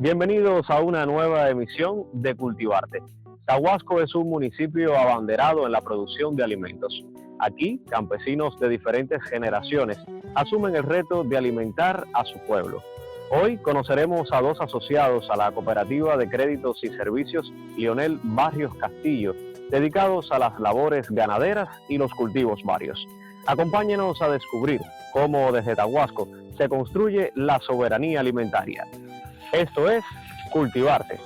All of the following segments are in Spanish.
Bienvenidos a una nueva emisión de Cultivarte. Tahuasco es un municipio abanderado en la producción de alimentos. Aquí, campesinos de diferentes generaciones asumen el reto de alimentar a su pueblo. Hoy conoceremos a dos asociados a la Cooperativa de Créditos y Servicios Lionel Barrios Castillo, dedicados a las labores ganaderas y los cultivos varios. Acompáñenos a descubrir cómo desde Tahuasco se construye la soberanía alimentaria. Esto es Cultivarte.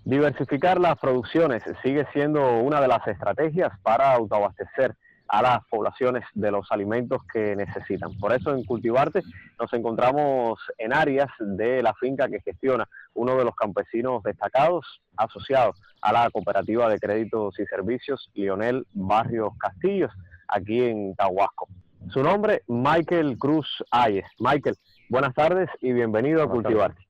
Diversificar las producciones sigue siendo una de las estrategias para autoabastecer a las poblaciones de los alimentos que necesitan. Por eso en Cultivarte nos encontramos en áreas de la finca que gestiona uno de los campesinos destacados asociados a la Cooperativa de Créditos y Servicios Lionel Barrios Castillo, aquí en Tahuasco. Su nombre, Michael Cruz Ayes. Michael, buenas tardes y bienvenido a Cultivarte.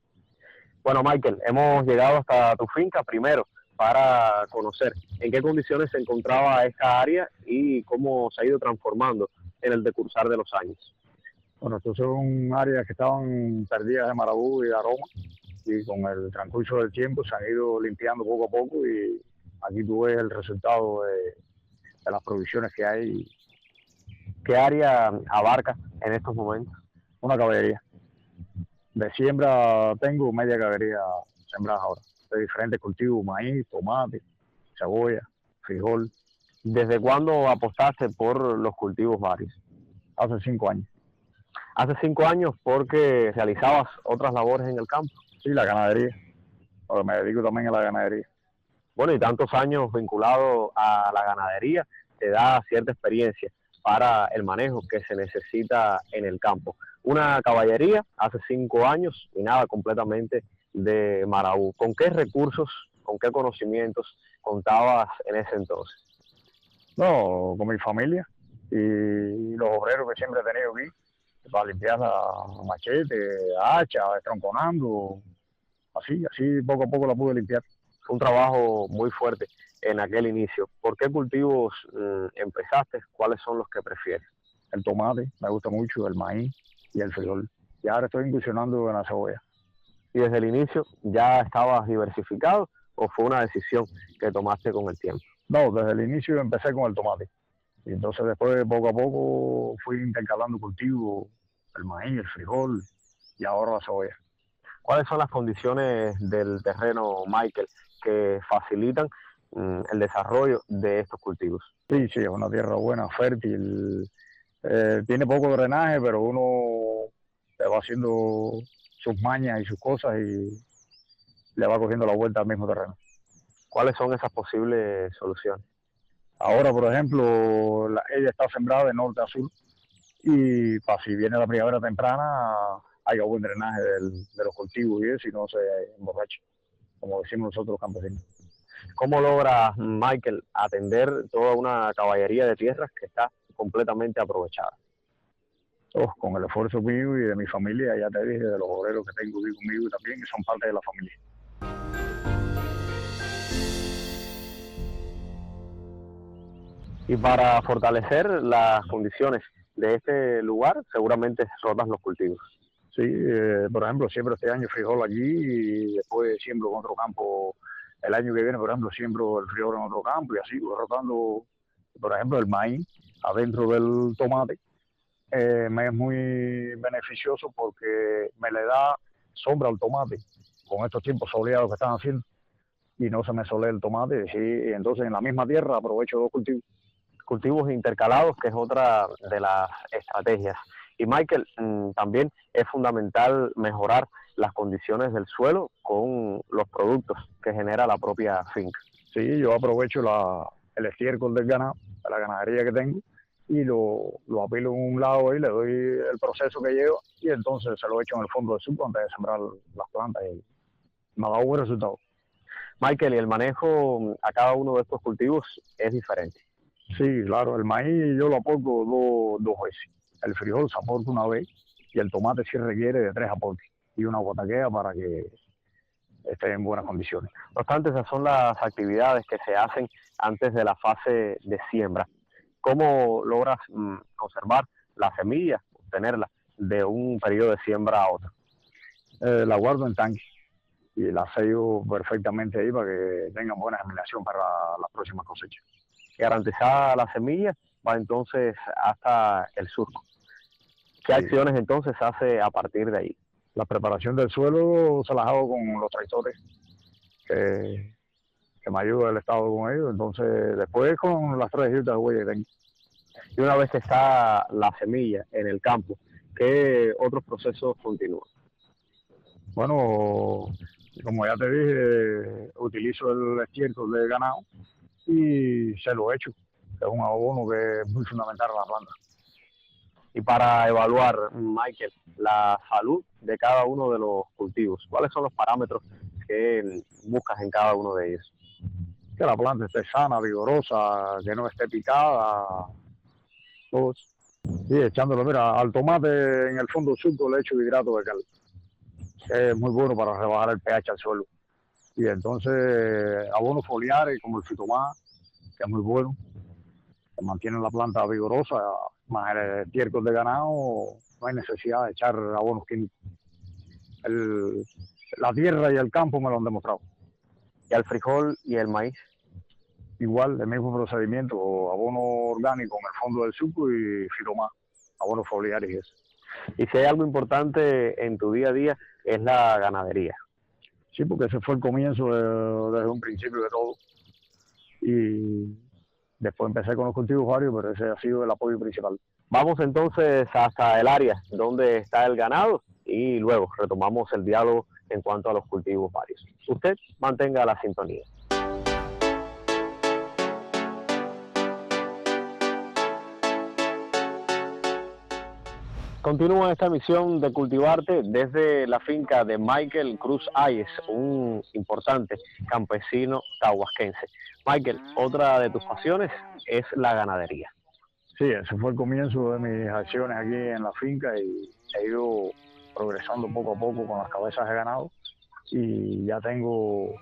Bueno, Michael, hemos llegado hasta tu finca primero para conocer en qué condiciones se encontraba esta área y cómo se ha ido transformando en el decursar de los años. Bueno, estos son áreas que estaban perdidas de marabú y de aroma, y con el transcurso del tiempo se han ido limpiando poco a poco, y aquí tú ves el resultado de las provisiones que hay. ¿Qué área abarca en estos momentos? Una caballería. De siembra tengo media caballería sembrada ahora, de diferentes cultivos: maíz, tomate, cebolla, frijol. ¿Desde cuándo apostaste por los cultivos varios? Hace 5 años. Hace 5 años, porque realizabas otras labores en el campo. Sí, la ganadería, porque me dedico también a la ganadería. Bueno, y tantos años vinculado a la ganadería te da cierta experiencia para el manejo que se necesita en el campo. Una caballería hace 5 años y nada completamente de marabú. ¿Con qué recursos, con qué conocimientos contabas en ese entonces? No, con mi familia y los obreros que siempre he tenido aquí, para limpiar la machete, hacha, tronconando, así poco a poco la pude limpiar. Un trabajo muy fuerte en aquel inicio. ¿Por qué cultivos empezaste? ¿Cuáles son los que prefieres? El tomate, me gusta mucho, el maíz y el frijol. Y ahora estoy incursionando en la cebolla. ¿Y desde el inicio ya estabas diversificado o fue una decisión que tomaste con el tiempo? No, desde el inicio empecé con el tomate. Y entonces después, poco a poco, fui intercalando cultivos, el maíz, el frijol y ahora la cebolla. ¿Cuáles son las condiciones del terreno, Michael, que facilitan el desarrollo de estos cultivos? Sí, es una tierra buena, fértil. Tiene poco drenaje, pero uno le va haciendo sus mañas y sus cosas y le va cogiendo la vuelta al mismo terreno. ¿Cuáles son esas posibles soluciones? Ahora, por ejemplo, ella está sembrada de norte a sur, y para si viene la primavera temprana haya buen drenaje de los cultivos y eso, y no se emborrache, como decimos nosotros los campesinos. ¿Cómo logra, Michael, atender toda una caballería de tierras que está completamente aprovechada? Con el esfuerzo mío y de mi familia, ya te dije, de los obreros que tengo aquí conmigo también, que son parte de la familia. Y para fortalecer las condiciones de este lugar, seguramente rotas los cultivos. Sí, por ejemplo, siembro este año frijol allí y después siembro en otro campo. El año que viene, por ejemplo, siembro el frijol en otro campo y así, voy rotando. Por ejemplo, el maíz adentro del tomate me es muy beneficioso porque me le da sombra al tomate con estos tiempos soleados que están haciendo, y no se me solea el tomate. Sí, y entonces en la misma tierra aprovecho dos cultivos. Cultivos intercalados, que es otra de las estrategias. Y Michael, también es fundamental mejorar las condiciones del suelo con los productos que genera la propia finca. Sí, yo aprovecho el estiércol del ganado, de la ganadería que tengo, y lo apilo en un lado y le doy el proceso que lleva, y entonces se lo echo en el fondo del suelo antes de sembrar las plantas, y me ha dado buen resultado. Michael, ¿y el manejo a cada uno de estos cultivos es diferente? Sí, claro, el maíz yo lo aporto dos veces. El frijol se aporta una vez, y el tomate sí requiere de 3 aportes y una guataquea para que esté en buenas condiciones. No obstante, esas son las actividades que se hacen antes de la fase de siembra. ¿Cómo logras conservar la semilla, obtenerla de un periodo de siembra a otro? La guardo en tanque y la sello perfectamente ahí para que tengan buena germinación para la próxima cosecha. Garantizada la semilla, va entonces hasta el surco. ¿Qué acciones entonces se hace a partir de ahí? La preparación del suelo se las hago con los tractores, que me ayuda el Estado con ellos. Entonces, después con las 3 de huella que tengo. Y una vez que está la semilla en el campo, ¿qué otros procesos continúan? Bueno, como ya te dije, utilizo el estiércol de ganado y se lo echo, que es un abono que es muy fundamental en la planta. Y para evaluar, Michael, la salud de cada uno de los cultivos, ¿cuáles son los parámetros que buscas en cada uno de ellos? Que la planta esté sana, vigorosa, que no esté picada, todo eso. Y echándolo, mira, al tomate en el fondo del surco le echo hidrato de cal, que es muy bueno para rebajar el pH al suelo. Y entonces abonos foliares como el fitomás, que es muy bueno, que mantiene la planta vigorosa, más el estiércol de ganado, no hay necesidad de echar abonos químicos. La tierra y el campo me lo han demostrado. ¿Y al frijol y el maíz? Igual, el mismo procedimiento, abono orgánico en el fondo del surco y fitomás, abonos foliares y eso. Y si hay algo importante en tu día a día, es la ganadería. Sí, porque ese fue el comienzo desde un principio de todo. Y después empecé con los cultivos varios, pero ese ha sido el apoyo principal. Vamos entonces hasta el área donde está el ganado y luego retomamos el diálogo en cuanto a los cultivos varios. Usted mantenga la sintonía. Continúa esta misión de cultivarte desde la finca de Michael Cruz Ayes, un importante campesino tahuasquense. Michael, otra de tus pasiones es la ganadería. Sí, ese fue el comienzo de mis acciones aquí en la finca y he ido progresando poco a poco con las cabezas de ganado y ya tengo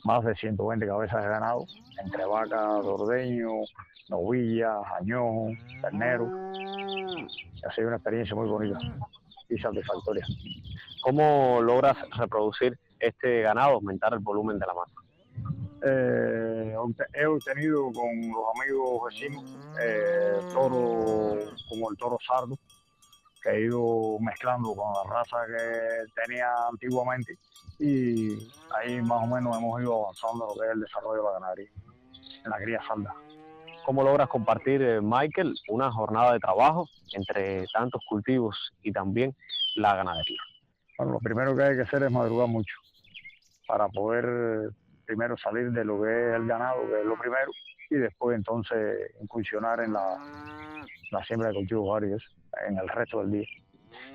más de 120 cabezas de ganado, entre vacas, ordeño, novillas, añojos, terneros. Ha sido una experiencia muy bonita y satisfactoria. ¿Cómo logras reproducir este ganado, aumentar el volumen de la masa? He obtenido con los amigos vecinos toros como el toro sardo, que he ido mezclando con la raza que tenía antiguamente y ahí más o menos hemos ido avanzando en lo que es el desarrollo de la ganadería, en la cría salda. ¿Cómo logras compartir, Michael, una jornada de trabajo entre tantos cultivos y también la ganadería? Bueno, lo primero que hay que hacer es madrugar mucho para poder primero salir de lo que es el ganado, que es lo primero, y después entonces incursionar en la siembra de cultivos varios en el resto del día.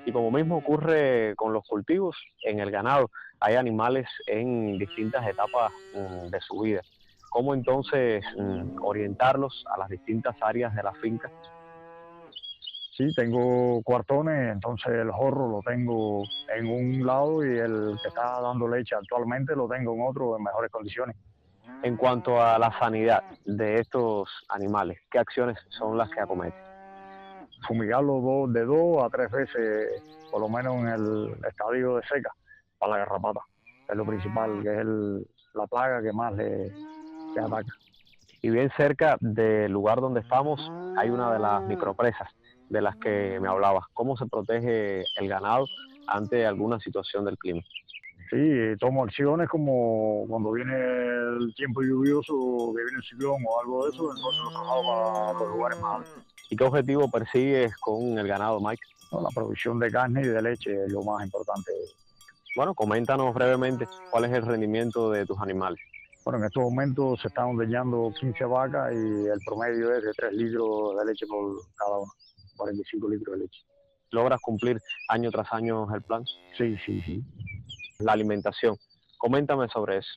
Y como mismo ocurre con los cultivos, en el ganado hay animales en distintas etapas de su vida. ¿Cómo entonces orientarlos a las distintas áreas de la finca? Sí, tengo cuartones, entonces el jorro lo tengo en un lado y el que está dando leche actualmente lo tengo en otro en mejores condiciones. En cuanto a la sanidad de estos animales, ¿qué acciones son las que acometen? Fumigarlo de 2 a 3 veces, por lo menos en el estadio de seca, para la garrapata, que es lo principal, que es la plaga que más le ataca. Y bien cerca del lugar donde estamos hay una de las micropresas de las que me hablabas. ¿Cómo se protege el ganado ante alguna situación del clima? Sí, tomo acciones como cuando viene el tiempo lluvioso, que viene el ciclón o algo de eso, entonces lo traslado para los lugares más altos. ¿Y qué objetivo persigues con el ganado, Mike? No, la producción de carne y de leche es lo más importante. Bueno, coméntanos brevemente cuál es el rendimiento de tus animales. Bueno, en estos momentos se están ordeñando 15 vacas y el promedio es de 3 litros de leche por cada una, 45 litros de leche. ¿Logras cumplir año tras año el plan? Sí, sí, sí. La alimentación, coméntame sobre eso.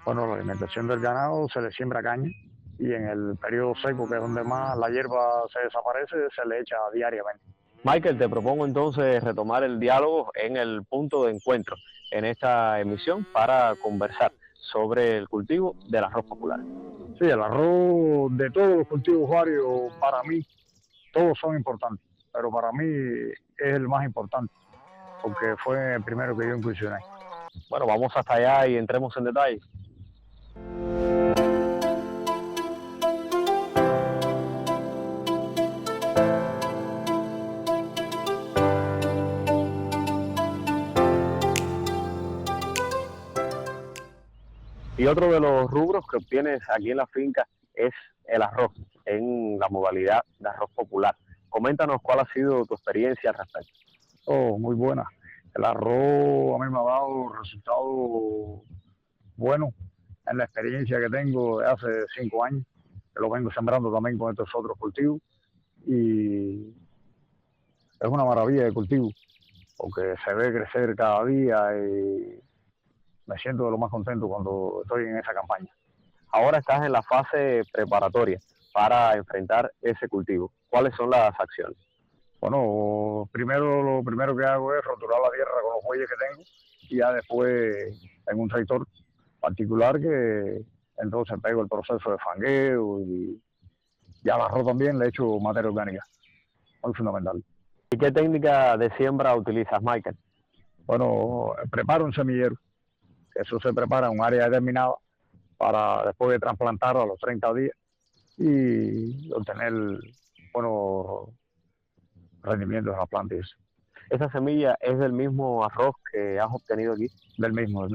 Bueno, la alimentación del ganado se le siembra caña y en el periodo seco, que es donde más la hierba se desaparece, se le echa diariamente. Michael, te propongo entonces retomar el diálogo en el punto de encuentro en esta emisión para conversar sobre el cultivo del arroz popular. Sí, el arroz de todos los cultivos varios, para mí, todos son importantes, pero para mí es el más importante, porque fue el primero que yo incursioné. Bueno, vamos hasta allá y entremos en detalle. Y otro de los rubros que obtienes aquí en la finca es el arroz, en la modalidad de arroz popular. Coméntanos cuál ha sido tu experiencia al respecto. Oh, muy buena. El arroz a mí me ha dado resultados buenos en la experiencia que tengo de hace 5 años, que lo vengo sembrando también con estos otros cultivos. Y es una maravilla de cultivo, porque se ve crecer cada día y me siento de lo más contento cuando estoy en esa campaña. Ahora estás en la fase preparatoria para enfrentar ese cultivo. ¿Cuáles son las acciones? Bueno, lo primero que hago es roturar la tierra con los bueyes que tengo y ya después tengo un tractor particular que entonces pego el proceso de fangueo y al arroz también le echo materia orgánica, muy fundamental. ¿Y qué técnica de siembra utilizas, Michael? Bueno, preparo un semillero, eso se prepara en un área determinada para después de trasplantar a los 30 días y obtener buenos rendimientos de las plantas. ¿Esa semilla es del mismo arroz que has obtenido aquí? Del mismo. O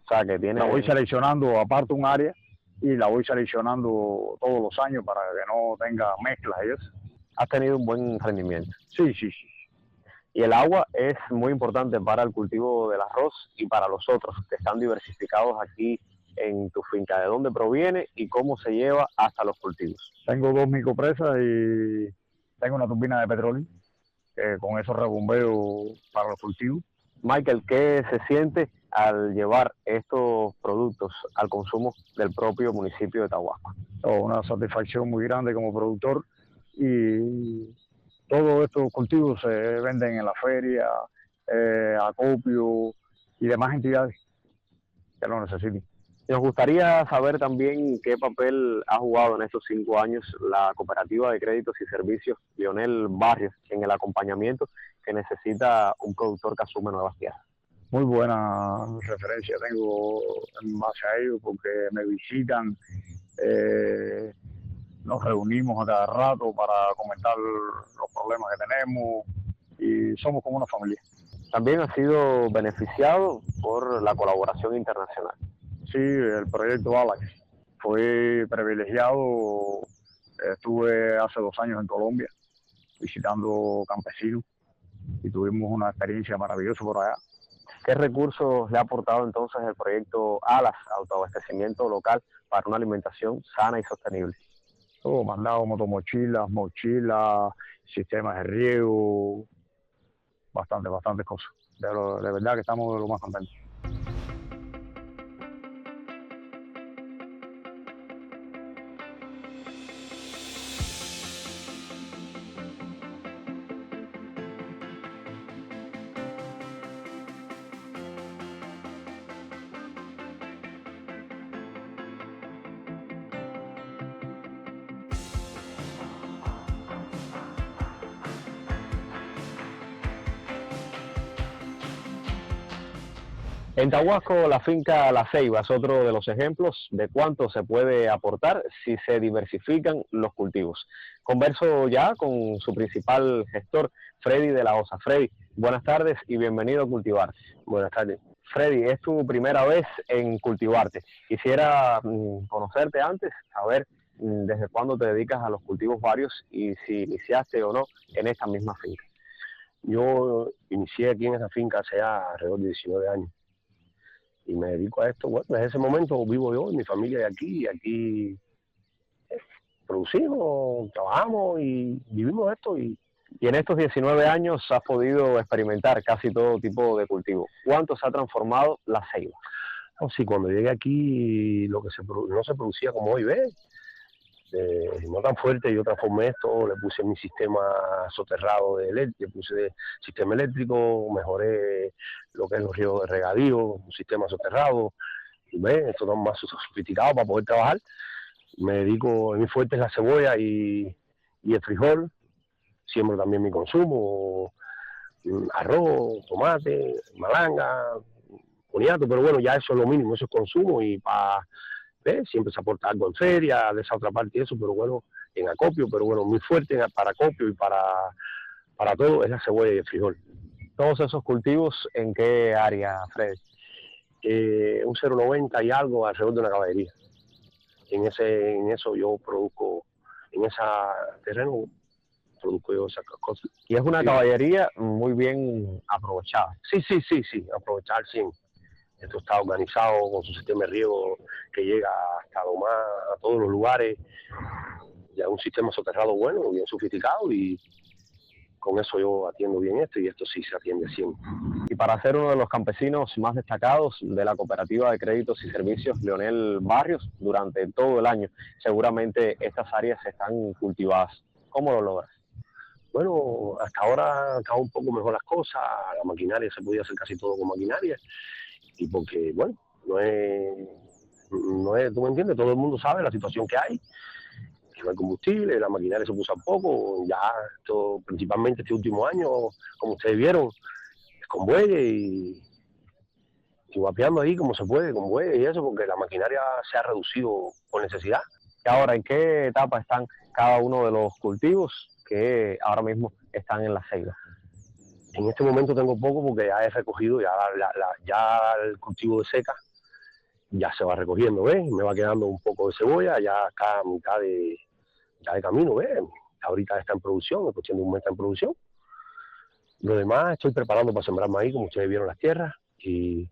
sea, que tiene... La voy seleccionando aparte un área y la voy seleccionando todos los años para que no tenga mezclas y eso. Has tenido un buen rendimiento. Sí. Y el agua es muy importante para el cultivo del arroz y para los otros que están diversificados aquí en tu finca. ¿De dónde proviene y cómo se lleva hasta los cultivos? Tengo 2 micropresas y tengo una turbina de petróleo, que con eso rebombeo para los cultivos. Michael, ¿qué se siente al llevar estos productos al consumo del propio municipio de Tahuasco? Una satisfacción muy grande como productor y todos estos cultivos se venden en la feria, acopio y demás entidades que lo necesiten. Nos gustaría saber también qué papel ha jugado en estos 5 años la Cooperativa de Créditos y Servicios Lionel Barrios en el acompañamiento que necesita un productor que asume nuevas tierras. Muy buena referencia tengo en base a ellos porque me visitan, nos reunimos a cada rato para comentar los problemas que tenemos y somos como una familia. También ha sido beneficiado por la colaboración internacional. Sí, el proyecto ALAC fue privilegiado. Estuve hace 2 años en Colombia visitando campesinos y tuvimos una experiencia maravillosa por allá. ¿Qué recursos le ha aportado entonces el proyecto ALAS, autoabastecimiento local para una alimentación sana y sostenible? Mandado mochilas, sistemas de riego, bastantes cosas. De verdad que estamos de lo más contentos. En Tahuasco, la finca La Ceiba es otro de los ejemplos de cuánto se puede aportar si se diversifican los cultivos. Converso ya con su principal gestor, Freddy de la Osa. Freddy, buenas tardes y bienvenido a Cultivarte. Buenas tardes. Freddy, es tu primera vez en Cultivarte. Quisiera conocerte antes, saber desde cuándo te dedicas a los cultivos varios y si iniciaste o no en esta misma finca. Yo inicié aquí en esta finca hace ya alrededor de 19 años. Y me dedico a esto, bueno, desde ese momento vivo yo y mi familia de aquí, y aquí producimos, trabajamos y vivimos esto. Y en estos 19 años has podido experimentar casi todo tipo de cultivo. ¿Cuánto se ha transformado La Ceiba? No, sí, cuando llegué aquí no se producía como hoy, ¿ves? No tan fuerte, yo transformé esto, le puse mi sistema soterrado le puse sistema eléctrico, mejoré lo que es los ríos de regadío, un sistema soterrado, y ves, esto es más sofisticado para poder trabajar. Me dedico, mi fuerte es la cebolla y el frijol, siembro también mi consumo, arroz, tomate, malanga, boniato, pero bueno, ya eso es lo mínimo, eso es consumo y siempre se aporta algo en feria, de esa otra parte y eso, pero bueno, en acopio, pero bueno, muy fuerte para acopio y para todo es la cebolla y el frijol. ¿Todos esos cultivos en qué área, Fred? Un 0,90 y algo alrededor de una caballería. En eso yo produzco, en ese terreno produzco yo esas cosas. Y es una caballería muy bien aprovechada. Sí, aprovechar al 100. Esto está organizado con su sistema de riego que llega hasta lo más, a todos los lugares. Ya un sistema soterrado bueno, bien sofisticado y con eso yo atiendo bien esto y esto sí se atiende 100. Y para ser uno de los campesinos más destacados de la Cooperativa de Créditos y Servicios Leonel Barrios durante todo el año, seguramente estas áreas están cultivadas. ¿Cómo lo logras? Bueno, hasta ahora están un poco mejor las cosas, la maquinaria se podía hacer casi todo con maquinaria y porque, bueno, no es, tú me entiendes, todo el mundo sabe la situación que hay. No hay combustible, la maquinaria se puso a poco, ya esto, principalmente este último año, como ustedes vieron, es con bueyes y guapeando ahí como se puede, con bueyes y eso, porque la maquinaria se ha reducido por necesidad. ¿Y ahora en qué etapa están cada uno de los cultivos que ahora mismo están en la ceiba? En este momento tengo poco porque ya he recogido, ya el cultivo de seca ya se va recogiendo, ¿ves? Me va quedando un poco de cebolla, ya acá a mitad de camino, ¿ves? Ahorita está en producción, es cuestión de un mes está en producción. Lo demás estoy preparando para sembrar maíz, como ustedes vieron las tierras, y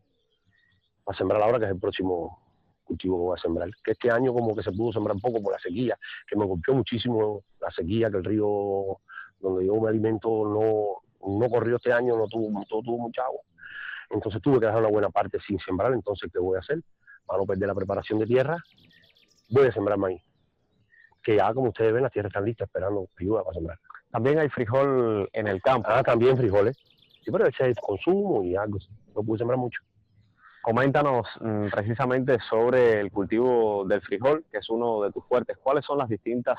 para sembrar ahora, que es el próximo cultivo que voy a sembrar. Que este año como que se pudo sembrar poco por la sequía, que me golpeó muchísimo la sequía, que el río donde yo me alimento no corrió este año, no tuvo mucha agua. Entonces tuve que dejar una buena parte sin sembrar. Entonces, ¿qué voy a hacer? Para no perder la preparación de tierra, voy a sembrar maíz. Que ya, como ustedes ven, las tierras están listas esperando ayuda para sembrar. También hay frijol en el campo. También frijoles. Sí, pero ese es consumo y algo. No pude sembrar mucho. Coméntanos precisamente sobre el cultivo del frijol, que es uno de tus fuertes. ¿Cuáles son las distintas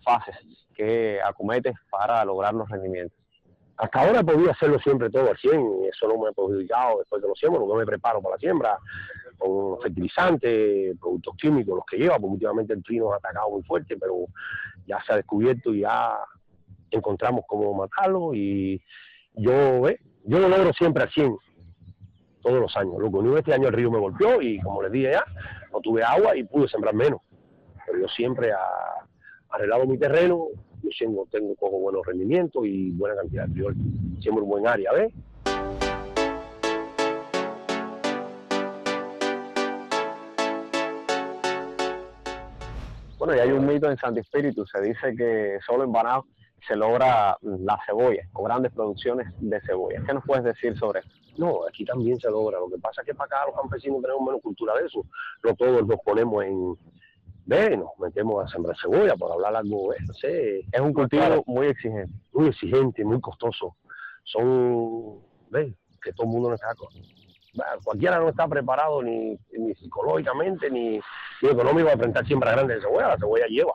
fases que acometes para lograr los rendimientos? Hasta ahora he podido hacerlo siempre todo al 100, eso no me ha perjudicado después de lo siembro, porque me preparo para la siembra, con fertilizantes, productos químicos, los que lleva, porque últimamente el trino ha atacado muy fuerte, pero ya se ha descubierto y ya encontramos cómo matarlo y yo lo logro siempre al 100, todos los años. Lo único este año el río me golpeó y como les dije ya, no tuve agua y pude sembrar menos, pero yo siempre arreglado mi terreno, yo siempre cojo buenos rendimientos y buena cantidad de frijol, siempre un buen área, ¿ves? Bueno, y hay un mito en Santo Espíritu, se dice que solo en Banao se logra la cebolla, o grandes producciones de cebolla. ¿Qué nos puedes decir sobre eso? No, aquí también se logra, lo que pasa es que para acá los campesinos tenemos menos cultura de eso, no todos nos ponemos nos metemos a sembrar cebolla, por hablar algo, no sé. Es un cultivo muy exigente. Muy exigente, muy costoso. Que todo el mundo no está, cualquiera no está preparado ni psicológicamente, ni económico a enfrentar siembra grande de cebolla. La cebolla lleva,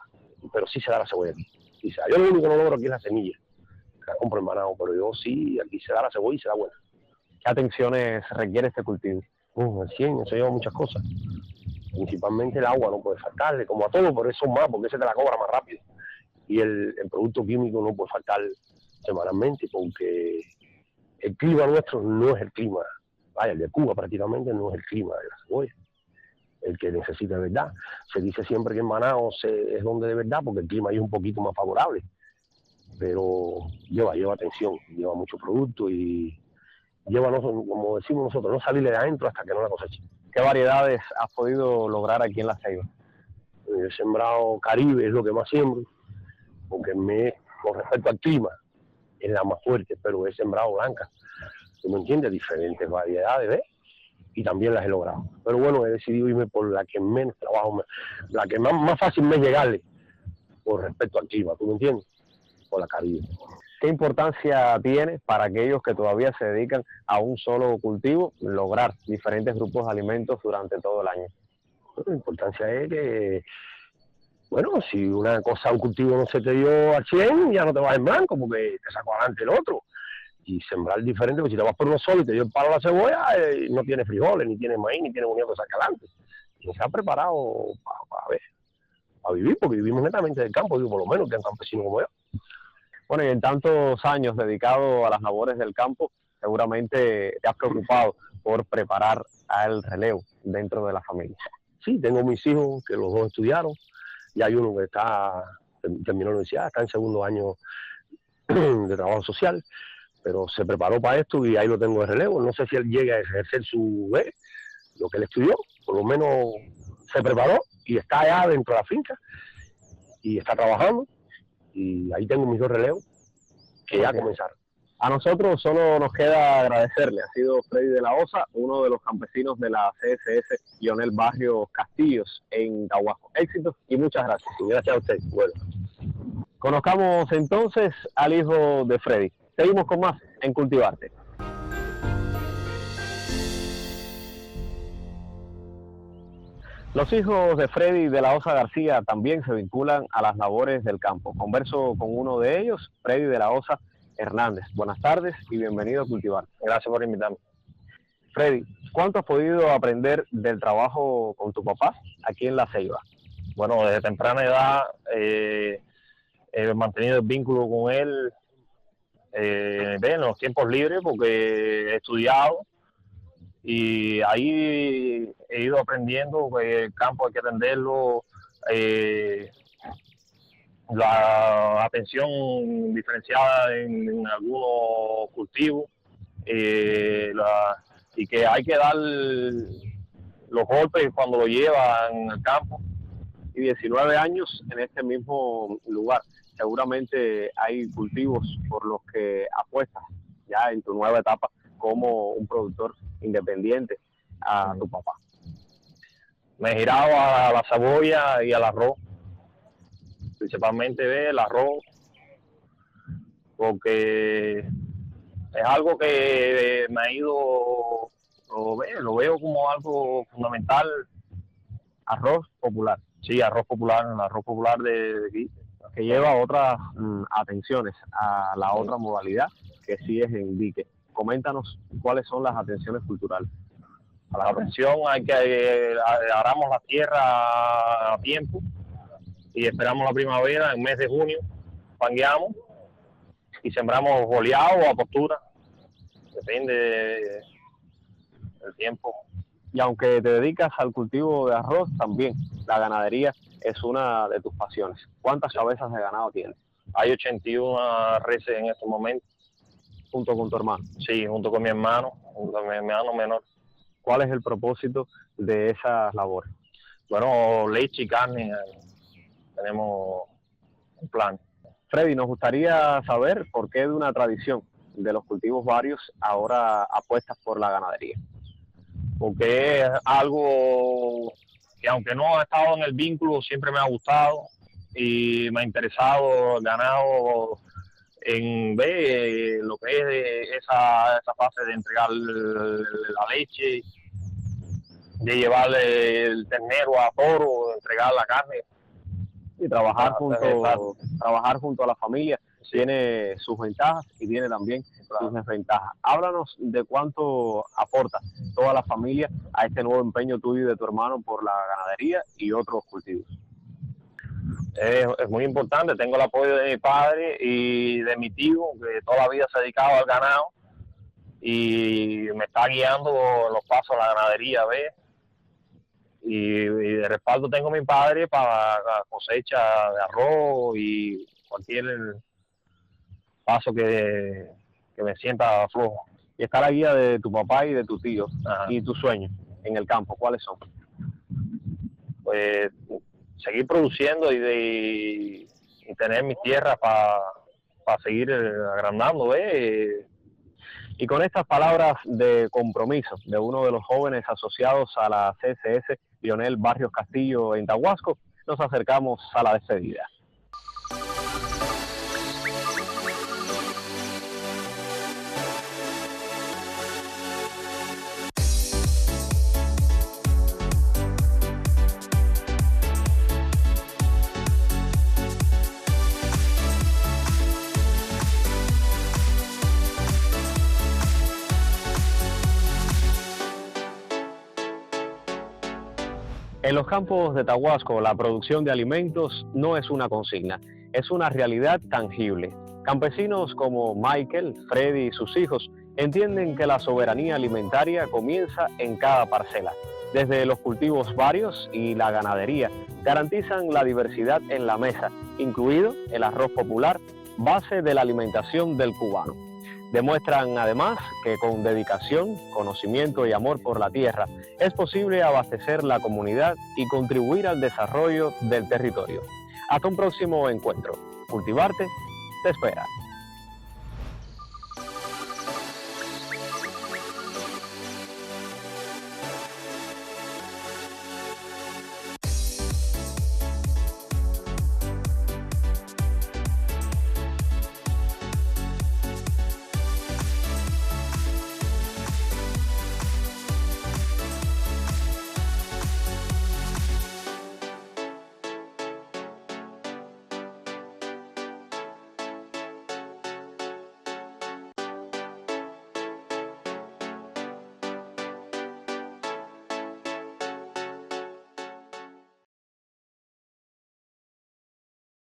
pero sí se da la cebolla aquí. Yo lo único que no logro aquí es la semilla, que la compro en Banao, pero yo sí, aquí se da la cebolla y se da buena. ¿Qué atenciones requiere este cultivo? El 100, eso lleva muchas cosas. Principalmente el agua no puede faltarle, como a todo, por eso más, porque ese te la cobra más rápido. Y el producto químico no puede faltar semanalmente, porque el clima nuestro no es el clima, el de Cuba prácticamente no es el clima de la cebolla, el que necesita de verdad. Se dice siempre que en Banao es donde de verdad, porque el clima ahí es un poquito más favorable, pero lleva atención, lleva mucho producto y lleva, como decimos nosotros, no salir de adentro hasta que no la coseche. ¿Qué variedades has podido lograr aquí en La Ceiba? He sembrado Caribe, es lo que más siembro, porque con respecto al clima es la más fuerte, pero he sembrado blanca. ¿Tú me entiendes? Diferentes variedades, ¿ves? Y también las he logrado. Pero bueno, he decidido irme por la que menos trabajo, la que más fácil me es llegarle con respecto al clima, ¿tú me entiendes? Por la Caribe. ¿Qué importancia tiene para aquellos que todavía se dedican a un solo cultivo lograr diferentes grupos de alimentos durante todo el año? Bueno, la importancia es que Bueno, si una cosa, un cultivo no se te dio al 100, ya no te vas en blanco porque te sacó adelante el otro. Y sembrar diferente, porque si te vas por uno solo y te dio el palo a la cebolla, no tiene frijoles, ni tiene maíz, ni tiene muñeco que sacar adelante. Y se ha preparado para vivir, porque vivimos netamente del campo, digo, por lo menos que es un campesino como yo. Bueno, y en tantos años dedicado a las labores del campo, seguramente te has preocupado por preparar al relevo dentro de la familia. Sí, tengo mis hijos que los dos estudiaron, y hay uno que terminó la universidad, está en segundo año de trabajo social, pero se preparó para esto y ahí lo tengo de relevo. No sé si él llega a ejercer lo que él estudió, por lo menos se preparó y está allá dentro de la finca y está trabajando, y ahí tengo mis dos relevos que ya comenzaron. A nosotros solo nos queda agradecerle. Ha sido Freddy de la Osa, uno de los campesinos de la CSS Lionel Barrios Castillos en Tahuasco. Éxitos y muchas gracias. Y gracias a usted. Bueno. Conozcamos entonces al hijo de Freddy. Seguimos con más en Cultivarte. Los hijos de Freddy de la Osa García también se vinculan a las labores del campo. Converso con uno de ellos, Freddy de la Osa Hernández. Buenas tardes y bienvenido a Cultivarte. Gracias por invitarme. Freddy, ¿cuánto has podido aprender del trabajo con tu papá aquí en La Ceiba? Bueno, desde temprana edad he mantenido el vínculo con él en los tiempos libres, porque he estudiado y ahí he ido aprendiendo que el campo hay que atenderlo, la atención diferenciada en algunos cultivos, y que hay que dar los golpes cuando lo lleva en el campo. Y 19 años en este mismo lugar. Seguramente hay cultivos por los que apuestas ya en tu nueva etapa como un productor independiente a tu papá. Me he girado a la cebolla y al arroz, principalmente el arroz, porque es algo que me ha ido, lo veo como algo fundamental. Arroz popular. Sí, arroz popular, el arroz popular de aquí. Que lleva otras atenciones a la otra modalidad, que sí es en dique. Coméntanos cuáles son las atenciones culturales. A la atención hay que aramos la tierra a tiempo y esperamos la primavera. En el mes de junio pangueamos y sembramos oleado o a postura, depende del tiempo. Y aunque te dedicas al cultivo de arroz, también la ganadería es una de tus pasiones. ¿Cuántas cabezas de ganado tienes? Hay 81 reses en estos momentos. ¿Junto con tu hermano? Sí, junto con mi hermano menor. ¿Cuál es el propósito de esas labores? Bueno, leche y carne, tenemos un plan. Freddy, nos gustaría saber por qué de una tradición de los cultivos varios ahora apuestas por la ganadería. Porque es algo que, aunque no ha estado en el vínculo, siempre me ha gustado y me ha interesado el ganado, en ver lo que es esa fase de entregar la leche, de llevarle el ternero a toro, de entregar la carne. Y trabajar junto a la familia tiene sus ventajas y tiene también sus desventajas. Háblanos de cuánto aporta toda la familia a este nuevo empeño tuyo y de tu hermano por la ganadería y otros cultivos. Es muy importante. Tengo el apoyo de mi padre y de mi tío, que toda la vida se ha dedicado al ganado y me está guiando los pasos a la ganadería, ¿ves? Y de respaldo tengo a mi padre para la cosecha de arroz y cualquier paso que me sienta flojo. Y está la guía de tu papá y de tu tío. Ajá. Y tus sueños en el campo, ¿cuáles son? Pues seguir produciendo y tener mis tierras para seguir agrandando, ¿ves? Y con estas palabras de compromiso de uno de los jóvenes asociados a la CSS, Lionel Barrios Castillo en Tahuasco, nos acercamos a la despedida. En los campos de Tahuasco, la producción de alimentos no es una consigna, es una realidad tangible. Campesinos como Michael, Freddy y sus hijos entienden que la soberanía alimentaria comienza en cada parcela. Desde los cultivos varios y la ganadería garantizan la diversidad en la mesa, incluido el arroz popular, base de la alimentación del cubano. Demuestran además que con dedicación, conocimiento y amor por la tierra es posible abastecer la comunidad y contribuir al desarrollo del territorio. Hasta un próximo encuentro. Cultivarte te espera.